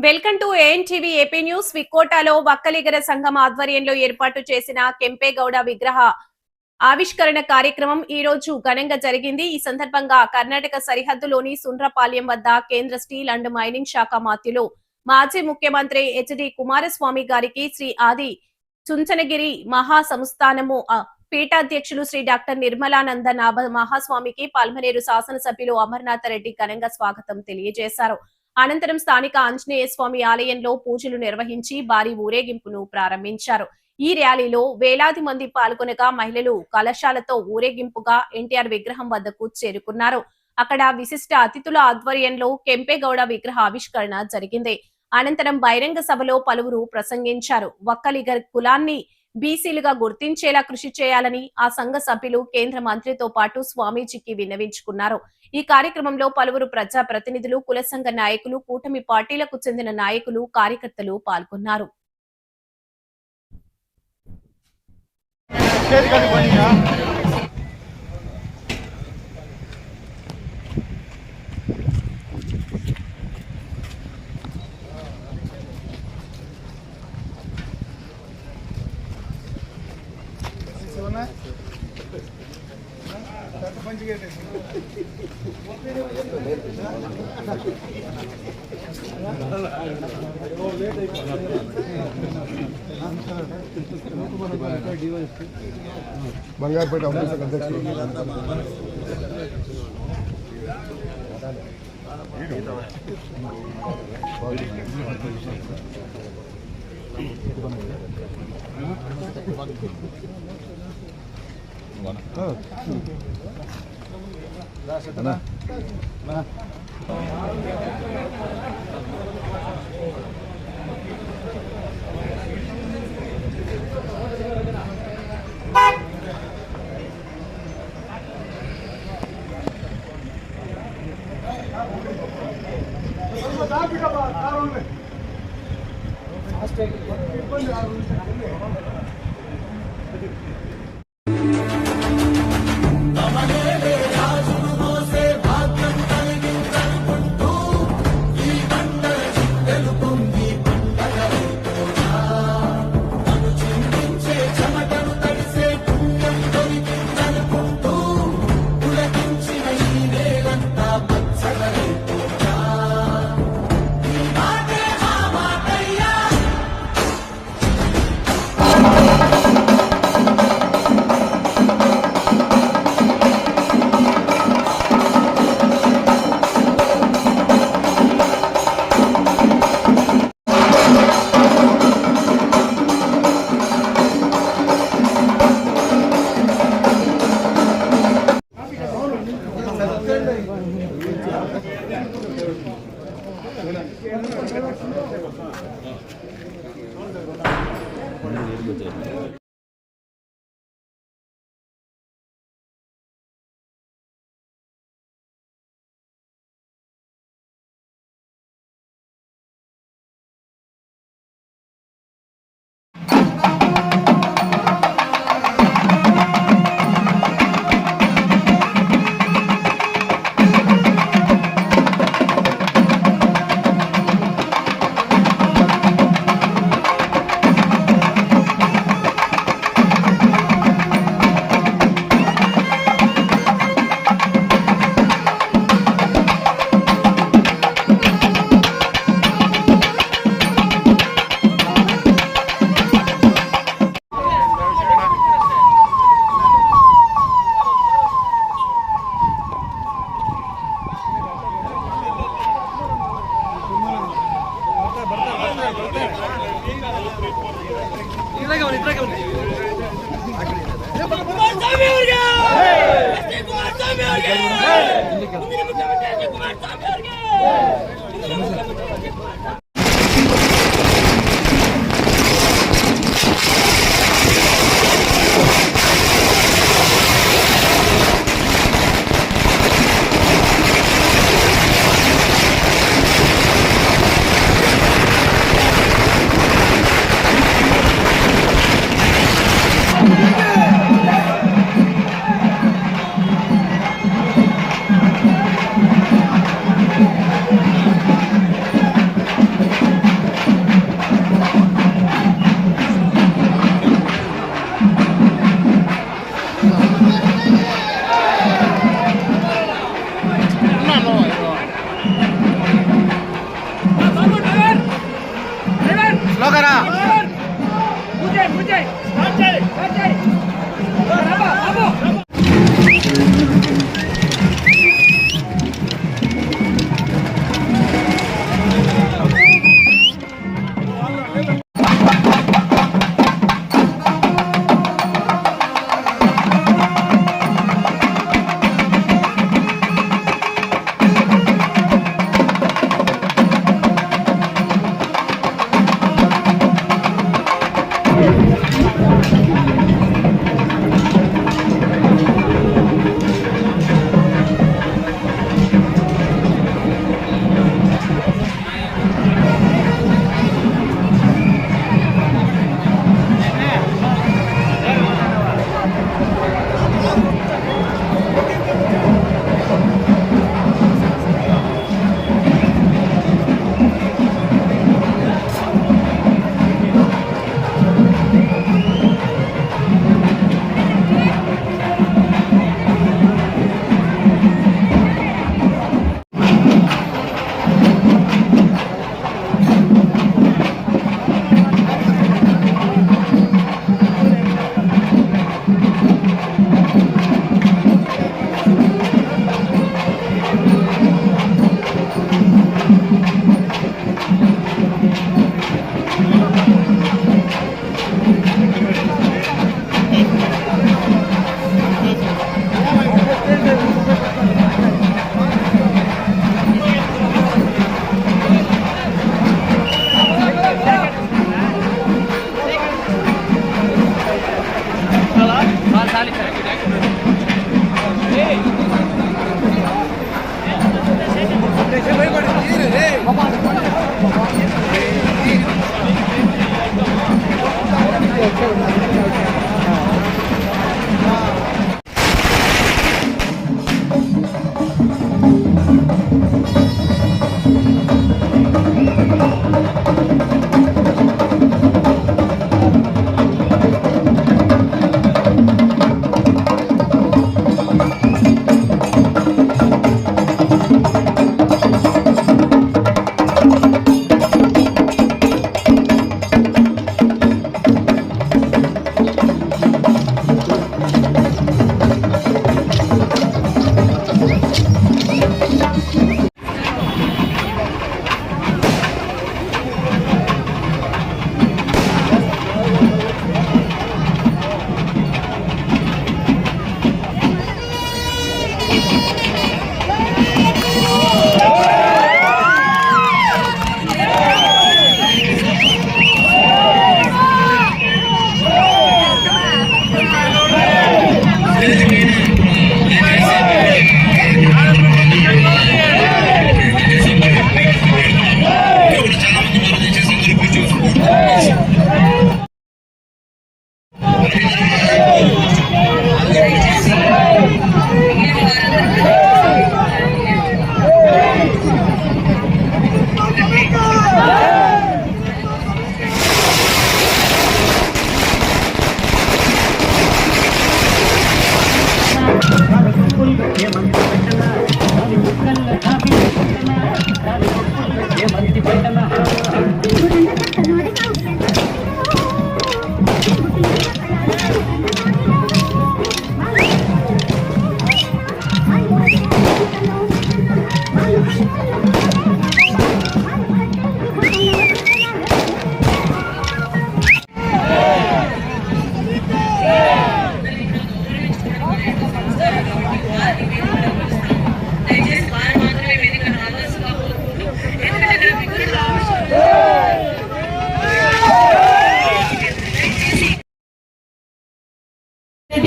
Welcome to ANTV AP news. వికోటాలో వక్కలిగర సంఘం ఆధ్వర్యంలో ఏర్పాటు చేసిన కెంపేగౌడ విగ్రహ ఆవిష్కరణ కార్యక్రమం ఈ రోజు ఘనంగా జరిగింది. ఈ సందర్భంగా కర్ణాటక సరిహద్దులోని సుండ్రపాలెం వద్ద కేంద్ర స్టీల్ అండ్ మైనింగ్ శాఖ మాత్యులు మాజీ ముఖ్యమంత్రి హెచ్డి కుమారస్వామి గారికి శ్రీ ఆది చుంచనగిరి మహాసంస్థానము పీఠాధ్యక్షులు శ్రీ డాక్టర్ నిర్మలానందనాభ మహాస్వామికి పల్మనేరు శాసనసభ్యులు అమర్నాథ్ రెడ్డి ఘనంగా స్వాగతం తెలియజేశారు. అనంతరం స్థానిక ఆంజనేయ స్వామి ఆలయంలో పూజలు నిర్వహించి భారీ ఊరేగింపును ప్రారంభించారు. ఈ ర్యాలీలో వేలాది మంది పాల్గొనగా మహిళలు కలశాలతో ఊరేగింపుగా ఎన్టీఆర్ విగ్రహం వద్దకు చేరుకున్నారు. అక్కడ విశిష్ట అతిథుల ఆధ్వర్యంలో కెంపేగౌడ విగ్రహ ఆవిష్కరణ జరిగింది. అనంతరం బహిరంగ సభలో పలువురు ప్రసంగించారు. వక్కలిగర్ కులాన్ని బీసీలుగా గుర్తించేలా కృషి చేయాలని ఆ సంఘ సభ్యులు కేంద్ర మంత్రితో పాటు స్వామీజీకి విన్నవించుకున్నారు. ఈ కార్యక్రమంలో పలువురు ప్రజా ప్రతినిధులు, కుల సంఘ నాయకులు, కూటమి పార్టీలకు చెందిన నాయకులు, కార్యకర్తలు పాల్గొన్నారు. బంగారుపేట అంబేద్కర్ అధ్యక్షులు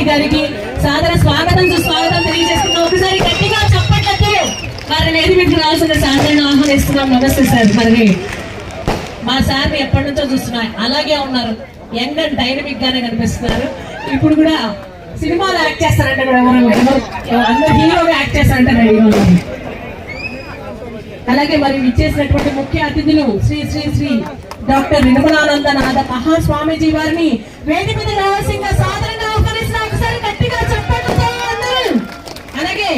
రెడ్డి గారికి సాదర స్వాగతం సుస్వాగతం తెలియజేస్తున్నాం. ఒకసారి గట్టిగా చెప్పట్లతో వారిని వేదికకు రావాల్సిన సాధారణ ఆహ్వానిస్తున్నాం. నమస్తే సార్. మరి మా సార్ని ఎప్పటి నుంచో చూస్తున్నా, అలాగే ఉన్నారు, యంగ్ అండ్ డైనమిక్ గానే కనిపిస్తున్నారు. ఇప్పుడు కూడా సినిమాలో యాక్ట్ చేస్తారంటే కూడా అందరు హీరోగా యాక్ట్ చేస్తారంటే రెడీగా ఉన్నారు. అలాగే మరి విచ్చేసినటువంటి ముఖ్య అతిథులు శ్రీ శ్రీ శ్రీ డాక్టర్ నిర్మలానందనాథ మహాస్వామీజీ వారిని వేదిక మీద రావాల్సిందిగా సాధారణంగా ఆహ్వానిస్తున్న. ఒకసారి గట్టిగా చెప్పండి అందరూ. అలాగే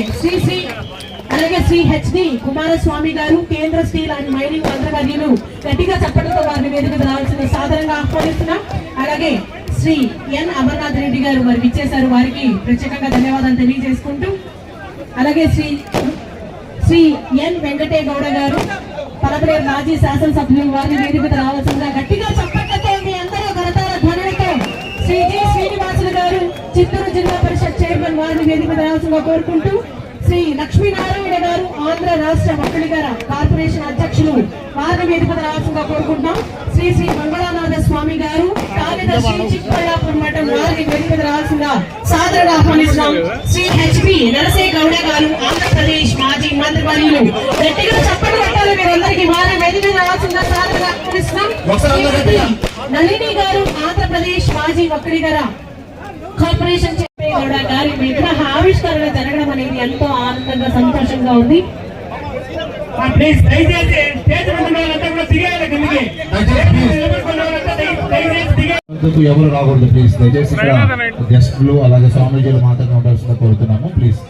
శ్రీ హెచ్డి కుమారస్వామి గారు, కేంద్ర స్టీల్ అండ్ మైనింగ్ మంత్రివర్యులు, గట్టిగా చెప్పడంతో వారిని వేదిక మీద రావాల్సిన సాధారణంగా ఆహ్వానిస్తున్నాం. అలాగే శ్రీ ఎన్ అమర్నాథ్ రెడ్డి గారు మరి విచ్చేశారు, వారికి ప్రత్యేకంగా ధన్యవాదాలు తెలియజేసుకుంటూ, అలాగే శ్రీ ఎన్ వెంకటే గౌడ గారు, పలమనేరు మాజీ శాసనసభ్యులు, వారిని వేదిక రావాల్సిందిగా గట్టిగా చెప్పట్లతో మీ అందరూ కరతాల ధ్వనులతో శ్రీ జి శ్రీనివాసులు గారు, చిత్తూరు జిల్లా పరిషత్ చైర్మన్, వారిని వేదిక రావాల్సిందిగా కోరుకుంటూ, శ్రీ లక్ష్మీనారాయణ గారు, ఆంధ్ర రాష్ట్ర వకీలుగార కార్పొరేషన్ అధ్యక్షులు, వారిని వేదిక రావాల్సిందిగా కోరుకుంటున్నాం. శ్రీ శ్రీ మంగళానాథ స్వామి గారు, కార్యదర్శి చిక్కబళ్ళాపురం మఠం, వారిని వేదిక రావాల్సిందిగా సాదరంగా ఆహ్వానిస్తున్నాం. శ్రీ హెచ్పి నరసే గౌడ గారు, ఆంధ్రప్రదేశ్ మాజీ మంత్రివర్యులు, గట్టిగా చప్పట్లు కొట్టాలి మీరందరికీ, వారిని వేదిక రావాల్సిందిగా సాదరంగా ఆహ్వానిస్తున్నాం. నళిని గారు, ఆంధ్రప్రదేశ్ మాజీ వకీలుగార కార్పొరేషన్ గౌడ గారి విగ్రహ ఆవిష్కరణ జరగడం అనేది ఎంతో ఆనందంగా సంతోషంగా ఉంది. ఎవరు రాకూడదు ప్లీజ్. దయచేసి ఇక్కడ గెస్టులు అలాగే స్వామీజీలు మాత్రమే ఉండాల్సిందిగా కోరుతున్నాము ప్లీజ్.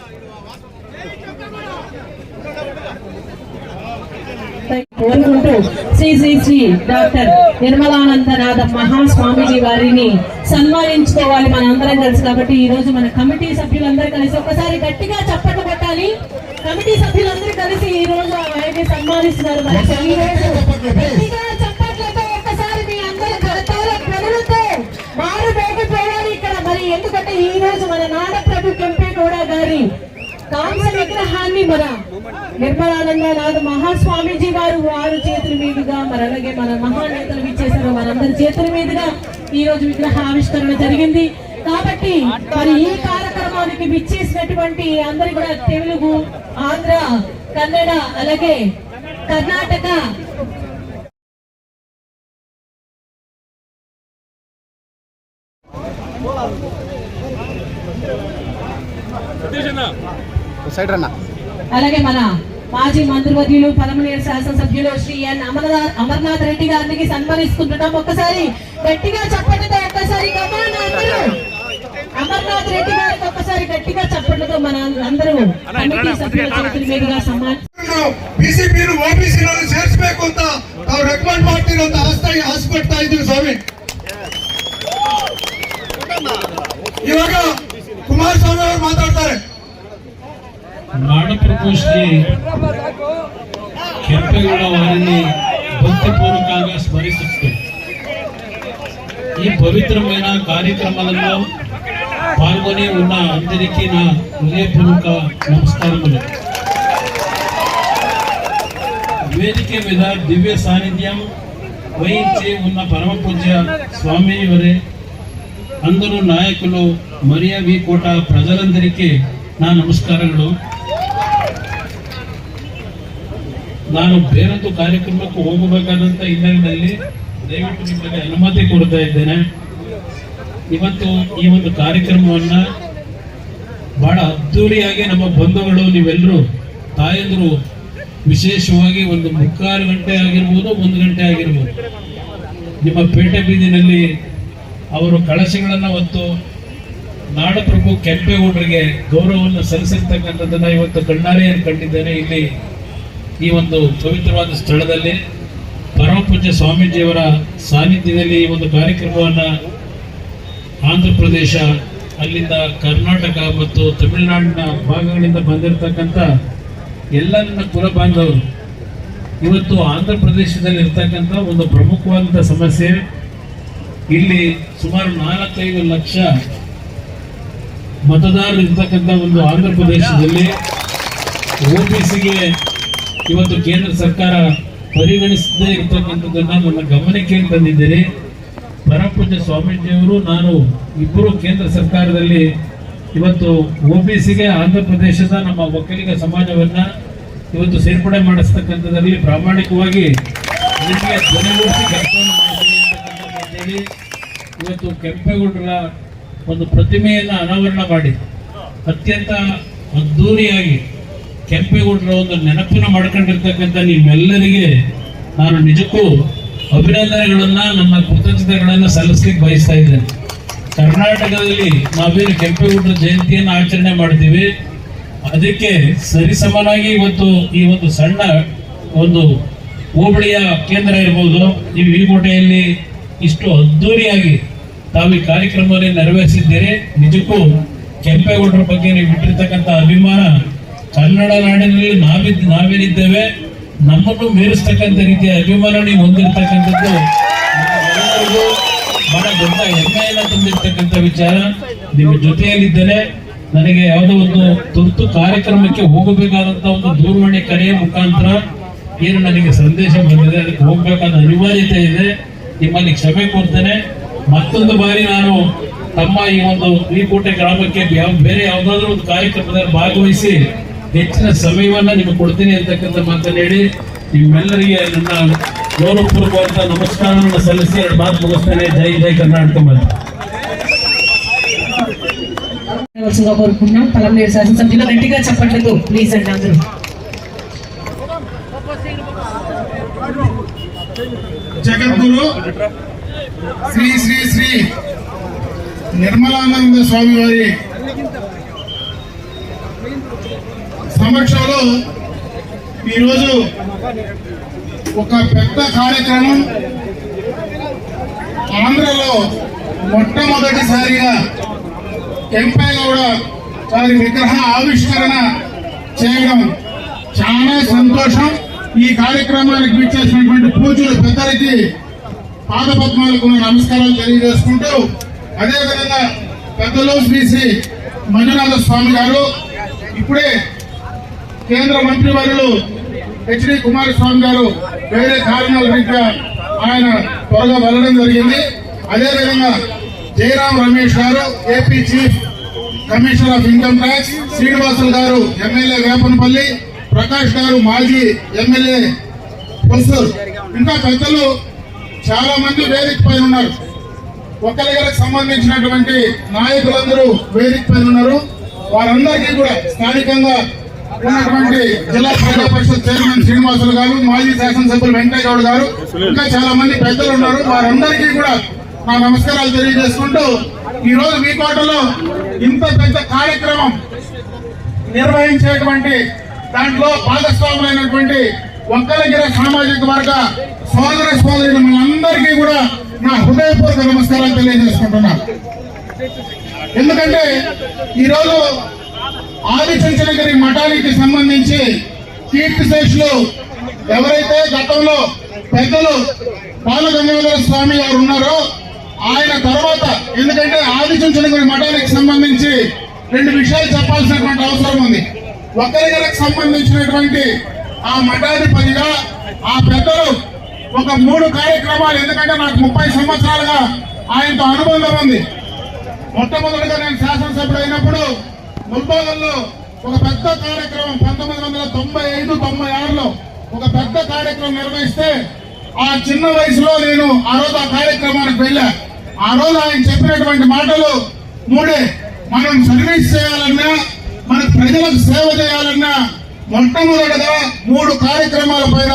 కోరుకుంటూ శ్రీ శ్రీ శ్రీ డాక్టర్ నిర్మలానందనాథ మహాస్వామీజీ వారిని సన్మానించుకోవాలి మనందరం కలిసి. కాబట్టి ఈ రోజు మన కమిటీ సభ్యులందరూ కలిసి ఒకసారి గట్టిగా చప్పట్లు కొట్టాలి. కమిటీ సభ్యులందరూ కలిసి ఈ రోజు ఆయన్ని సన్మానిస్తున్నారు. గట్టిగా చప్పట్లతో ఒక్కసారి మీ అందరి కరతాల ధ్వనులతో మారు మోగిపోవాలి ఇక్కడ. మరి ఎందుకంటే ఈ రోజు మన నాడప్రభు కెంపేగౌడ గారి కాంస విగ్రహాన్ని మన నిర్మలానందనాథ మహాస్వామీజీ వారు చేతుల మీదుగా, మరి అలాగే మన మహానేతలు విచ్చేశారు, మనందరి చేతుల మీదుగా ఈ రోజు విగ్రహ ఆవిష్కరణ జరిగింది. కాబట్టి మరి ఈ కార్యక్రమానికి విచ్చేసినటువంటి అందరి కూడా తెలుగు, ఆంధ్ర, కన్నడ, అలాగే కర్ణాటక అలాగే మన మాజీ మంత్రివర్యులు, పలమనేరు శాసనసభ్యులు శ్రీ ఎన్ అమర్నాథ్ రెడ్డి గారికి సన్మానిస్తుంటున్నాం. ఒక్కసారి గట్టిగా చెప్పండితో ఒక్కసారి అమర్నాథ్ రెడ్డి గారికి ఒక్కసారి గట్టిగా చెప్పండితో మన అందరూ కమిటీ సభ్యుల చేతుల మీదుగా సన్మానం. ಇವಾಗ ಕುಮಾರಸ್ವಾಮಿ ಅವರು ಮಾತಾಡ್ತಾರೆ. నాడప్రభు శ్రీ కెంపేగౌడ వారిని భక్తిపూర్వకంగా స్మరిస్తూ ఈ పవిత్రమైన కార్యక్రమాలలో పాల్గొని ఉన్న అందరికీ నా హృదయపూర్వక నమస్కారములు. వేదిక మీద దివ్య సాన్నిధ్యం వహించి ఉన్న పరమ పూజ్య స్వామి వారి అందరూ నాయకులు, మరియా వి కోట ప్రజలందరికీ నా ನಮಸ್ಕಾರಗಳು. ನಾನು ಬೇರೊಂದು ಕಾರ್ಯಕ್ರಮಕ್ಕೆ ಹೋಗಬೇಕಾದಂತ ಹಿನ್ನೆಲೆಯಲ್ಲಿ ದಯವಿಟ್ಟು ನಿಮಗೆ ಅನುಮತಿ ಕೊಡ್ತಾ ಇದ್ದೇನೆ. ಇವತ್ತು ಈ ಒಂದು ಕಾರ್ಯಕ್ರಮವನ್ನ ಬಹಳ ಅದ್ದೂರಿಯಾಗಿ ನಮ್ಮ ಬಂಧುಗಳು ನೀವೆಲ್ಲರೂ ತಾಯಂದ್ರು ವಿಶೇಷವಾಗಿ ಒಂದು 3/4 ಗಂಟೆ ಆಗಿರ್ಬೋದು, 1 ಗಂಟೆ ಆಗಿರ್ಬೋದು, ನಿಮ್ಮ ಪೇಟೆ ಬೀದಿನಲ್ಲಿ ಅವರು ಕಳಶಗಳನ್ನು ಹೊತ್ತು ನಾಡಪ್ರಭು ಕೆಂಪೇಗೌಡರಿಗೆ ಗೌರವವನ್ನು ಸಲ್ಲಿಸಿರ್ತಕ್ಕಂಥದ್ದನ್ನ ಇವತ್ತು ಕಣ್ಣಾರೆ ಕಂಡಿದ್ದೇನೆ. ಇಲ್ಲಿ ಈ ಒಂದು ಪವಿತ್ರವಾದ ಸ್ಥಳದಲ್ಲಿ ಪರಮ ಪೂಜ್ಯ ಸ್ವಾಮೀಜಿಯವರ ಸಾನ್ನಿಧ್ಯದಲ್ಲಿ ಈ ಒಂದು ಕಾರ್ಯಕ್ರಮವನ್ನು ಆಂಧ್ರ ಪ್ರದೇಶ, ಅಲ್ಲಿಂದ ಕರ್ನಾಟಕ ಮತ್ತು ತಮಿಳುನಾಡಿನ ಭಾಗಗಳಿಂದ ಬಂದಿರತಕ್ಕಂಥ ಎಲ್ಲ ನನ್ನ ಕುಲ ಬಾಂಧವರು ಇವತ್ತು ಆಂಧ್ರ ಪ್ರದೇಶದಲ್ಲಿ ಇರ್ತಕ್ಕಂಥ ಒಂದು ಪ್ರಮುಖವಾದಂಥ ಸಮಸ್ಯೆ, ಇಲ್ಲಿ ಸುಮಾರು 4-5 ಲಕ್ಷ ಮತದಾರರು ಇರ್ತಕ್ಕಂಥ ಒಂದು ಆಂಧ್ರ ಪ್ರದೇಶದಲ್ಲಿ OBCಗೆ ಇವತ್ತು ಕೇಂದ್ರ ಸರ್ಕಾರ ಪರಿಗಣಿಸದೇ ಇರ್ತಕ್ಕಂಥದ್ದನ್ನ ನನ್ನ ಗಮನಕ್ಕೆ ತಂದಿದ್ದೇನೆ. ಪರಮ ಪೂಜ್ಯ ಸ್ವಾಮೀಜಿಯವರು ನಾನು ಇಬ್ಬರು ಕೇಂದ್ರ ಸರ್ಕಾರದಲ್ಲಿ ಇವತ್ತು OBCಗೆ ಆಂಧ್ರ ಪ್ರದೇಶದ ನಮ್ಮ ಒಕ್ಕಲಿಗ ಸಮಾಜವನ್ನ ಇವತ್ತು ಸೇರ್ಪಡೆ ಮಾಡಿಸ್ತಕ್ಕಂಥದ್ರಲ್ಲಿ ಪ್ರಾಮಾಣಿಕವಾಗಿ ಇದಕ್ಕೆ ಧ್ವನಿಗೂಡಿಸಿ ಕೆಲಸವನ್ನು ಮಾಡ್ತೀವಿ ಅಂತೇಳಿ ಇವತ್ತು ಕೆಂಪೇಗೌಡರ ಒಂದು ಪ್ರತಿಮೆಯನ್ನ ಅನಾವರಣ ಮಾಡಿ ಅತ್ಯಂತ ಅದ್ಧೂರಿಯಾಗಿ ಕೆಂಪೇಗೌಡರ ಒಂದು ನೆನಪನ್ನು ಮಾಡ್ಕೊಂಡಿರ್ತಕ್ಕಂಥ ನಿಮ್ಮೆಲ್ಲರಿಗೆ ನಾನು ನಿಜಕ್ಕೂ ಅಭಿನಂದನೆಗಳನ್ನ ನನ್ನ ಕೃತಜ್ಞತೆಗಳನ್ನ ಸಲ್ಲಿಸ್ಲಿಕ್ಕೆ ಬಯಸ್ತಾ ಇದ್ದೇನೆ. ಕರ್ನಾಟಕದಲ್ಲಿ ನಾವೇನು ಕೆಂಪೇಗೌಡರ ಜಯಂತಿಯನ್ನು ಆಚರಣೆ ಮಾಡ್ತೀವಿ, ಅದಕ್ಕೆ ಸರಿಸಮನಾಗಿ ಇವತ್ತು ಈ ಒಂದು ಸಣ್ಣ ಒಂದು ಹೋಬಳಿಯ ಕೇಂದ್ರ ಇರ್ಬೋದು, ಈ ವಿಕೋಟೆಯಲ್ಲಿ ಇಷ್ಟು ಅದ್ಧೂರಿಯಾಗಿ ತಾವು ಈ ಕಾರ್ಯಕ್ರಮವನ್ನು ನೆರವೇರಿಸಿದ್ದೀರಿ. ನಿಜಕ್ಕೂ ಕೆಂಪೇಗೌಡರ ಬಗ್ಗೆ ನೀವು ಬಿಟ್ಟಿರ್ತಕ್ಕಂಥ ಅಭಿಮಾನ, ಕನ್ನಡ ನಾಡಿನಲ್ಲಿ ನಾವೇನಿದ್ದೇವೆ ನಮ್ಮನ್ನು ಮೀರಿಸ್ತಕ್ಕಂಥ ರೀತಿಯ ಅಭಿಮಾನ ನೀವು ಹೊಂದಿರತಕ್ಕಂಥದ್ದು ನಮ್ಮೆಲ್ಲರಿಗೂ ಬಹಳ ದೊಡ್ಡ ಹೆಮ್ಮೆಯನ್ನ ತಂದಿರ್ತಕ್ಕಂಥ ವಿಚಾರ. ನಿಮ್ಮ ಜೊತೆಯಲ್ಲಿದ್ದೇನೆ. ನನಗೆ ಯಾವುದೋ ಒಂದು ತುರ್ತು ಕಾರ್ಯಕ್ರಮಕ್ಕೆ ಹೋಗಬೇಕಾದಂತ ಒಂದು ದೂರವಾಣಿ ಕರೆಯ ಮುಖಾಂತರ ಏನು ನನಗೆ ಸಂದೇಶ ಬಂದಿದೆ, ಅದಕ್ಕೆ ಹೋಗ್ಬೇಕಾದ ಅನಿವಾರ್ಯತೆ ಇದೆ. ನಿಮ್ಮಲ್ಲಿ ಕ್ಷಮೆ ಕೋರ್ತೇನೆ. ಮತ್ತೊಂದು ಬಾರಿ ನಾನು ತಮ್ಮ ಈ ಒಂದು ವಿಕೋಟೆ ಗ್ರಾಮಕ್ಕೆ ಬೇರೆ ಯಾವುದಾದ್ರೂ ಒಂದು ಕಾರ್ಯಕ್ರಮದಲ್ಲಿ ಭಾಗವಹಿಸಿ ಹೆಚ್ಚಿನ ಸಮಯವನ್ನ ನಿಮಗೆ ಕೊಡ್ತೀನಿ ಅಂತಕ್ಕಂಥ ಮಾತನ್ನು ಹೇಳಿ ನಿಮ್ಮೆಲ್ಲರಿಗೆ ನನ್ನ ಗೌರವಪೂರ್ವಕವಾದ ನಮಸ್ಕಾರವನ್ನು ಸಲ್ಲಿಸಿ ಎರಡು ಮಾತು ಮುಗಿಸ್ತೇನೆ. ಜೈ ಜೈ ಕರ್ನಾಟಕ ಮಾತು. కోరుకుంటున్నాం. పలమనేరు శాసనసభ్యులు గట్టిగా చప్పట్లతో ప్లీజ్ అండి అందరూ. జగద్గురు శ్రీ శ్రీ శ్రీ నిర్మలానంద స్వామి వారి సమక్షంలో ఈరోజు ఒక పెద్ద కార్యక్రమం ఆంధ్రలో మొట్టమొదటిసారిగా ಕೆಂಪೇಗೌಡ వారి విగ్రహ ఆవిష్కరణ చేయడం చాలా సంతోషం. ఈ కార్యక్రమానికి విచ్చేసినటువంటి పూజలు పెద్దలకి పాదపద్మాలకు నమస్కారాలు తెలియజేసుకుంటూ, అదేవిధంగా పెద్దలు శ్రీ శ్రీ మంజునాథ స్వామి గారు, ఇప్పుడే కేంద్ర మంత్రివర్యులు హెచ్డి కుమారస్వామి గారు వేరే కారణాల రీత్యా ఆయన త్వరగా వెళ్ళడం జరిగింది. అదేవిధంగా జయరాం రమేష్ గారు AP chief commissioner of income tax, Srinivasulu గారు ఎమ్మెల్యే వేపనపల్లి, ప్రకాష్ గారు మాజీ ఎమ్మెల్యే పొసూరు, ఇంకా పెద్దలు చాలా మంది వేదిక పైన ఉన్నారు. ఒక్కలిగరకు సంబంధించినటువంటి నాయకులందరూ వేదిక పైన ఉన్నారు. వారందరికీ కూడా స్థానికంగా ఉన్నటువంటి జిల్లా ప్రజా పరిషత్ చైర్మన్ శ్రీనివాసులు గారు, మాజీ శాసనసభ్యులు వెంకయ్య గౌడ్ గారు, ఇంకా చాలా మంది పెద్దలు ఉన్నారు. వారందరికీ కూడా నా నమస్కారాలు తెలియజేసుకుంటూ, ఈ రోజు వికోటలో ఇంత పెద్ద కార్యక్రమం నిర్వహించేటువంటి దాంట్లో భాగస్వాములైనటువంటి ఒక్కలిగిర సామాజిక వర్గ సోదర సోదరులు మనందరికీ కూడా నా హృదయపూర్వక నమస్కారాలు తెలియజేసుకుంటున్నాను. ఎందుకంటే ఈరోజు ఆదిచుంచనగిరి మఠానికి సంబంధించి కీర్తిశేషులు ఎవరైతే గతంలో పెద్దలు బాలగంగాధర స్వామి గారు ఉన్నారో ఆయన తర్వాత, ఎందుకంటే ఆదిచుంచనగిరి మఠానికి సంబంధించి రెండు విషయాలు చెప్పాల్సినటువంటి అవసరం ఉంది. ఒక్కరిగరకు సంబంధించినటువంటి ఆ మఠాధిపతిగా ఆ పెద్దలు ఒక 3 కార్యక్రమాలు, ఎందుకంటే నాకు 30 సంవత్సరాలుగా ఆయనతో అనుబంధం ఉంది. మొట్టమొదటిగా నేను శాసనసభ్యుడు అయినప్పుడు ముల్బాగల్లో ఒక పెద్ద కార్యక్రమం 1995-96లో ఒక పెద్ద కార్యక్రమం నిర్వహిస్తే ఆ చిన్న వయసులో నేను ఆ రోజు ఆ కార్యక్రమానికి వెళ్ళా. ఆ రోజు ఆయన చెప్పినటువంటి మాటలు 3. మనం సర్వీస్ చేయాలన్నా, మన ప్రజలకు సేవ చేయాలన్నా మొట్టమొదటిగా 3 కార్యక్రమాల పైన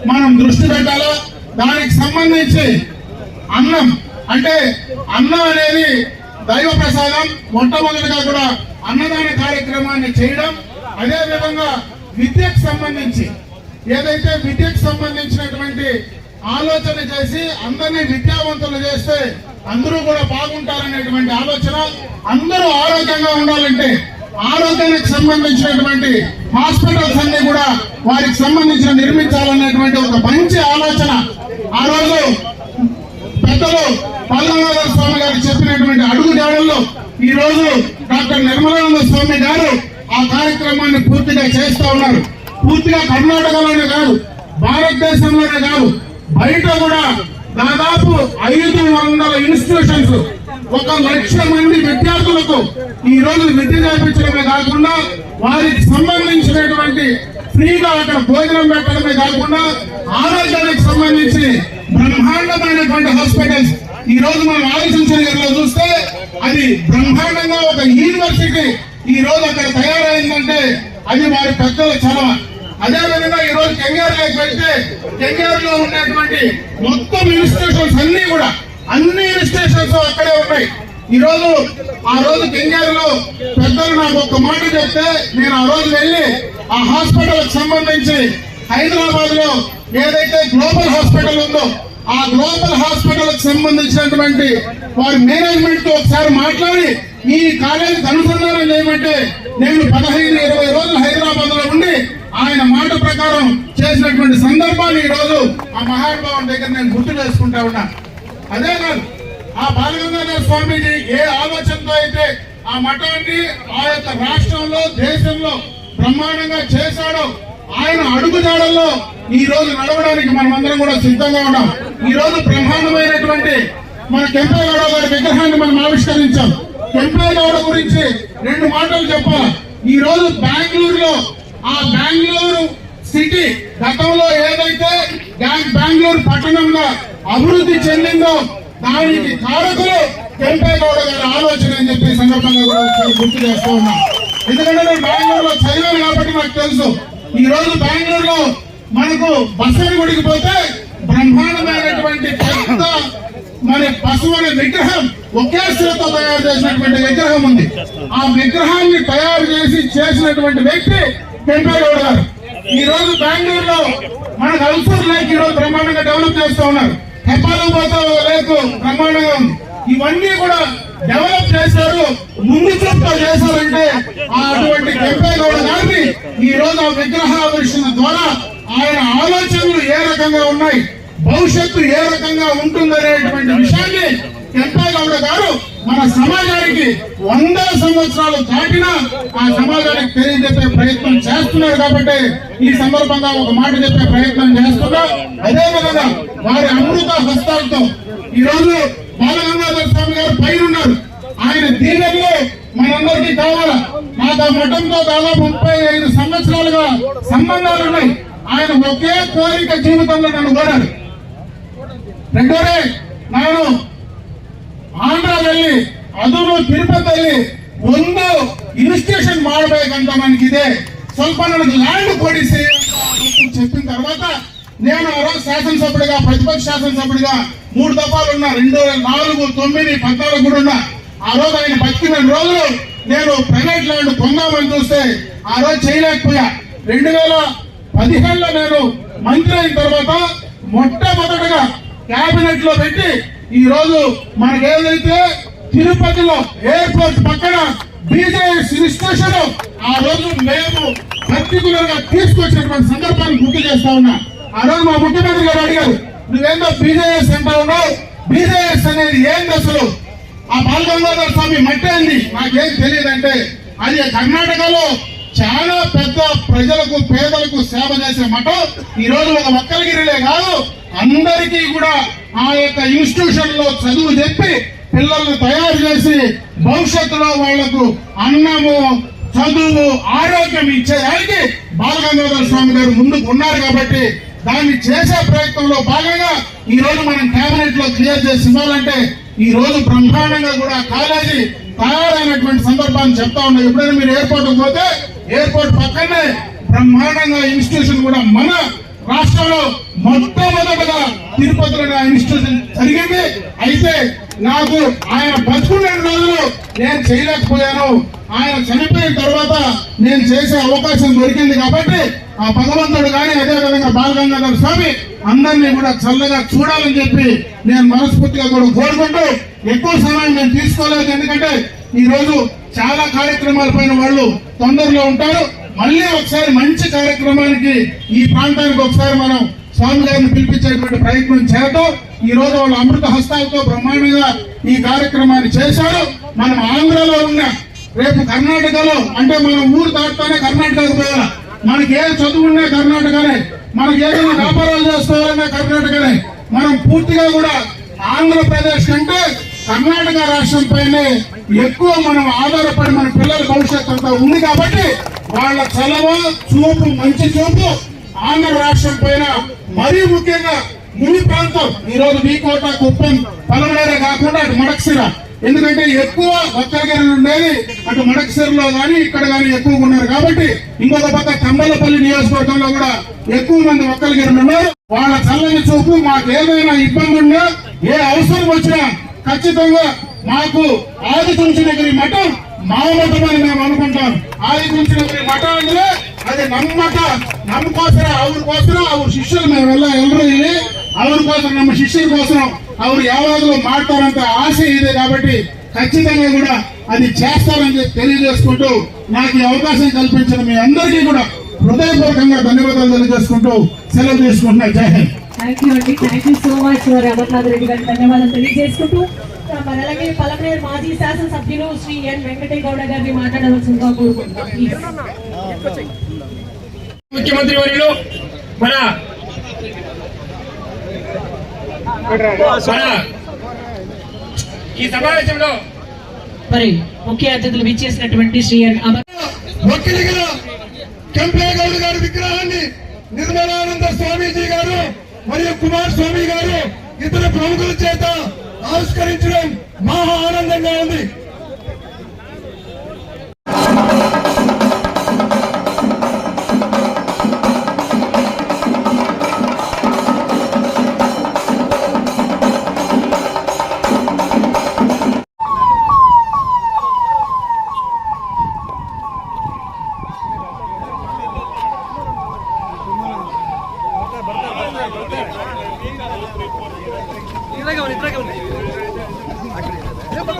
మనం దృష్టి పెట్టాలి. దానికి సంబంధించి అన్నం, అంటే అన్నం అనేది దైవ ప్రసాదం. మొట్టమొదటిగా కూడా అన్నదాన కార్యక్రమాన్ని చేయడం, అదే విధంగా విద్యకు సంబంధించి ఏదైతే విద్యకు సంబంధించినటువంటి ఆలోచన చేసి అందరినీ విద్యావంతులు చేస్తే అందరూ కూడా బాగుంటారనేటువంటి ఆలోచన. అందరూ ఆరోగ్యంగా ఉండాలంటే ఆరోగ్యానికి సంబంధించినటువంటి హాస్పిటల్స్ అన్ని కూడా వారికి సంబంధించిన నిర్మించాలనేటువంటి ఒక మంచి ఆలోచన ఆ రోజు పెద్దలు బాలగంగాధర స్వామి గారు చెప్పినటువంటి అడుగు జాడల్లో ఈ రోజు డాక్టర్ నిర్మలానంద స్వామి గారు ఆ కార్యక్రమాన్ని పూర్తిగా చేస్తూ ఉన్నారు. పూర్తిగా కర్ణాటకలోనే కాదు, భారతదేశంలోనే కాదు, బయట కూడా దాదాపు 500 ఇన్స్టిట్యూషన్స్ 1,00,000 మంది విద్యార్థులకు ఈ రోజు విద్య నేర్పించడమే కాకుండా వారికి సంబంధించినటువంటి ఫ్రీగా అక్కడ భోజనం పెట్టడమే కాకుండా ఆరోగ్యానికి సంబంధించి బ్రహ్మాండమైనటువంటి హాస్పిటల్స్ ఈ రోజు మనం ఆలోచించగలిలో చూస్తే అది బ్రహ్మాండంగా ఒక యూనివర్సిటీ ఈ రోజు అక్కడ తయారైందంటే అది వారి పెద్దల చలవ. అదేవిధంగా ఈ రోజు కెంగారులోకి వెళ్తే కెంగారులో ఉన్నటువంటి మొత్తం ఇన్స్టిట్యూషన్స్ అన్ని ఇన్స్టిట్యూషన్స్ అక్కడే ఉన్నాయి. ఈ రోజు ఆ రోజు కెంగారులో పెద్దలు నాకు ఒక మాట చెప్తే నేను ఆ రోజు వెళ్ళి ఆ హాస్పిటల్ కి సంబంధించి హైదరాబాద్ లో ఏదైతే గ్లోబల్ హాస్పిటల్ ఉందో ఆ గ్లోబల్ హాస్పిటల్ కి సంబంధించినటువంటి వారి మేనేజ్మెంట్ తో ఒకసారి మాట్లాడి ఈ కాలేజీకి అనుసంధానం చేయమంటే నేను 15-20 రోజులు హైదరాబాద్ లో ఉండి ఆయన మాట ప్రకారం చేసినటువంటి సందర్భాన్ని ఈ రోజు ఆ మహానుభావుని దగ్గర నేను గుర్తు చేసుకుంటా ఉన్నా. అదే కాదు, ఆ బాలగంగాధర స్వామీజీ ఏ ఆలోచనతో అయితే ఆ మఠాన్ని ఆ యొక్క రాష్ట్రంలో దేశంలో బ్రహ్మాండంగా చేశాడో ఆయన అడుగుజాడల్లో ఈ రోజు నడవడానికి మనం అందరం కూడా సిద్ధంగా ఉన్నాం. ఈ రోజు బ్రహ్మాండమైనటువంటి మన కెంపేగౌడ గారి విగ్రహాన్ని మనం ఆవిష్కరించాం. కెంపేగౌడ గురించి 2 మాటలు చెప్పాలి. ఈ రోజు బెంగళూరులో ఆ బెంగళూరు సిటీ గతంలో ఏదైతే బెంగళూరు పట్టణంగా అభివృద్ధి చెందిందో దానికి కారకులు కెంపేగౌడ గారి ఆలోచన అని చెప్పి సందర్భంగా కూడా గుర్తు చేస్తూ ఉన్నాం. ఎందుకంటే నేను బెంగళూరులో చదివాను కాబట్టి నాకు తెలుసు. ఈ రోజు బెంగళూరులో మనకు బసవని గుడికి పోతే బ్రహ్మాండమైనటువంటి పెద్ద మరి పశువుని విగ్రహం ఒకే శిలతో తయారు చేసినటువంటి విగ్రహం ఉంది. ఆ విగ్రహాన్ని తయారు చేసినటువంటి వ్యక్తి కెంపేగౌడ గారు. ఈ రోజు బెంగళూరులో మనకు అల్సర్ లేక్ ఈ రోజు బ్రహ్మాండంగా డెవలప్ చేస్తూ ఉన్నారు. హెపాలోపోతా లేక్ బ్రహ్మాండంగా ఉంది. ఇవన్నీ కూడా డెవలప్ చేశారు, ముందు చూపుతో చేశారంటే అటువంటి కెంపేగౌడ గారిని ఈ రోజు ఆ విగ్రహావిష్కరణ ద్వారా ఆయన ఆలోచనలు ఏ రకంగా ఉన్నాయి, భవిష్యత్తు ఏ రకంగా ఉంటుందనేటువంటి విషయాన్ని కెంపేగౌడ గారు మన సమాజానికి 100 సంవత్సరాలు దాటినా ఆ సమాజానికి తెలియజెప్పే ప్రయత్నం చేస్తున్నారు. కాబట్టి ఈ సందర్భంగా ఒక మాట చెప్పే ప్రయత్నం చేస్తున్నా. అదేవిధంగా వారి అమృత హస్తాలతో ఈ రోజు బాలగంగాధర స్వామి గారు పైరున్నారు. ఆయన దీవెనలు మనందరికీ కావాలా. నాకు ఆ మఠంతో దాదాపు 35 సంవత్సరాలుగా సంబంధాలు ఉన్నాయి. ఆయన ఒకే కోరిక జీవితంలో నన్ను కోరారు. రెండోనే నేను ಆಂಧ್ರ ಅದನ್ನು ತಿರುಪತಿಯಲ್ಲಿ ಒಂದು ಇನ್ಸ್ಟಿಟ್ಯೂಷನ್ ಮಾಡಬೇಕಂತ ನನಗಿದೆ, ಸ್ವಲ್ಪ ನನಗೆ ಲ್ಯಾಂಡ್ ಕೊಡಿಸಿ ಅಂತ చెప్పిన తర్వాత నేను ఆ రోజు శాసనసభ్యుడిగా ప్రతిపక్ష శాసనసభ్యుడిగా 3 దఫాలు ఉన్నా. 2004, 9, 14 కూడా ఉన్నా. ఆ రోజు ఆయన బతికిన రోజులు నేను ప్రైవేట్ ల్యాండ్ పొందామని చూస్తే ఆ రోజు చేయలేకపోయా. 2015లో నేను మంత్రి అయిన తర్వాత మొట్టమొదటిగా క్యాబినెట్ లో పెట్టి ఈ రోజు మనకి ఏదైతే తిరుపతిలో ఎయిర్పోర్ట్ పక్కన బీజేఎస్ ఇన్స్టిట్యూషన్ ఆ రోజు మేము పర్టికులర్ గా తీసుకొచ్చినటువంటి సందర్భాన్ని గుర్తు చేస్తా ఉన్నా. ఆ రోజు మా ముఖ్యమంత్రి గారు అడిగారు, నువ్వేందో బీజేఎస్ అంటా ఉన్నావు, బీజేఎస్ అనేది ఏంది అసలు, ఆ బాలగంగాధర స్వామి మట్టేంది నాకేం తెలియదంటే అది కర్ణాటకలో చాలా పెద్ద ప్రజలకు పేదలకు సేవ చేసే మఠం. ఈ రోజు ఒక వక్కలగిరిలే కాదు, అందరికీ కూడా ఆ యొక్క ఇన్స్టిట్యూషన్ లో చదువు చెప్పి పిల్లలను తయారు చేసి భవిష్యత్తులో వాళ్లకు అన్నము, చదువు, ఆరోగ్యం ఇచ్చేదానికి బాలగంగాధర స్వామి గారు ముందుకు ఉన్నారు. కాబట్టి దాన్ని చేసే ప్రయత్నంలో భాగంగా ఈ రోజు మనం కేబినెట్ లో క్లియర్ చేసి ఇవ్వాలంటే ఈ రోజు బ్రహ్మాండంగా కూడా కాలేజీ తయారైనటువంటి సందర్భాన్ని చెప్తా ఉన్నాయి. ఎప్పుడైనా మీరు ఎయిర్పోర్ట్ పోతే ఎయిర్పోర్ట్ పక్కనే బ్రహ్మాండంగా ఇన్స్టిట్యూషన్ కూడా మన రాష్ట్రంలో మొట్టమొదటిగా తిరుపతిలో ఇన్స్టిట్యూషన్ జరిగింది. అయితే నాకు ఆయన బతుకున్న రోజులు నేను చేయలేకపోయాను, ఆయన చనిపోయిన తర్వాత నేను చేసే అవకాశం దొరికింది. కాబట్టి ఆ భగవంతుడు కానీ అదేవిధంగా బాలగంగాధర స్వామి అందరినీ కూడా చల్లగా చూడాలని చెప్పి నేను మనస్ఫూర్తిగా కూడా కోరుకుంటూ ఎక్కువ సమయం నేను తీసుకోలేదు. ఎందుకంటే ఈ రోజు చాలా కార్యక్రమాల పైన వాళ్ళు తొందరలో ఉంటారు. మళ్ళీ ఒకసారి మంచి కార్యక్రమానికి ఈ ప్రాంతానికి ఒకసారి మనం స్వామి గారిని పిలిపించేటువంటి ప్రయత్నం చేద్దాం. ఈ రోజు వాళ్ళు అమృత హస్తాలతో బ్రహ్మాండంగా ఈ కార్యక్రమాన్ని చేశారు. మనం ఆంధ్రలో ఉన్న రేపు కర్ణాటకలో అంటే మనం ఊరు దాటుతానే కర్ణాటకకు పోయాలి. మనకి ఏ చదువున్నా కర్ణాటకనే, మనకి ఏదైనా వ్యాపారాలు చేసుకోవాలన్నా కర్ణాటకనే. మనం పూర్తిగా కూడా ఆంధ్రప్రదేశ్ కంటే కర్ణాటక రాష్ట్రం పైనే ఎక్కువ మనం ఆధారపడి మన పిల్లల భవిష్యత్తు అంతా ఉంది కాబట్టి వాళ్ళ చలవ చూపు మంచి చూపు ఆంధ్ర రాష్ట్రం పైన మరీ ముఖ్యంగా ముని ప్రాంతం ఈరోజు వీకోట కుప్పం పలమనేరే కాకుండా అటు మడకసిర ఎందుకంటే ఎక్కువ వక్కలగిరిలో ఉండేది అటు మడకసిరలో గాని ఇక్కడ గాని ఎక్కువగా ఉన్నారు కాబట్టి ఇంకొక పక్క తంబలపల్లి నియోజకవర్గంలో కూడా ఎక్కువ మంది వక్కలగిరిలో ఉన్నారు. వాళ్ళ చల్లని చూపు మాకు ఏదైనా ఇబ్బంది ఉన్నా ఏ అవసరం వచ్చినా ఖచ్చితంగా మాకు ఆదిచుంచనగిరి మఠం మా మఠం అని మేము అనుకుంటాం. ಆದಿಚುಂಚನಗಿರಿ ಮಠ ಅಂದ್ರೆ ಅದೇ ನಮ್ಮ ಮಠ ನಮಗೋಸ್ಕರ ಅವ್ರ ಶಿಷ್ಯರು ನಾವೆಲ್ಲ ಎಲ್ಲರೂ ಇಲ್ಲಿ ಅವ್ರಿಗೋಸ್ಕರ ನಮ್ಮ ಶಿಷ್ಯರಿಗೋಸ್ಕರ ಅವ್ರು ಯಾವಾಗಲೂ ಮಾಡ್ತಾರಂತ ఆశ ಇದೆ కాబట్టి ఖచ్చితంగా కూడా అది చేస్తారని తెలియజేసుకుంటూ నాకు ఈ అవకాశం కల్పించిన మీ అందరికీ కూడా హృదయపూర్వకంగా ధన్యవాదాలు తెలియజేసుకుంటూ సెలవు తీసుకుంటున్నా. జై హింద్. థ్యాంక్ యూ అండి. Thank you so much for Amarnath Reddy గారికి ధన్యవాదాలు తెలియజేసుకుంటూ మన అలాగే పలమనేరు మాజీ శాసనసభ్యులు శ్రీ ఎన్ వెంకటేగౌడ గారిని మాట్లాడవలసిందిగా కోరుకుంటున్నాం. ముఖ్యమంత్రి వర్యులు మన ఈ సమావేశంలో మరి ముఖ్య అతిథులు విచ్చేసినటువంటి శ్రీ ఎన్ వక్కిలిగిన కెంపేగౌడ గారి విగ్రహాన్ని నిర్మలానంద స్వామీజీ గారు మరియు కుమార్ స్వామి గారు ఇతర ప్రముఖుల చేత ఆవిష్కరించడం మహా ఆనందంగా ఉంది.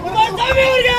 ಕುಮಾರಸ್ವಾಮಿ ಅವರಿಗೆ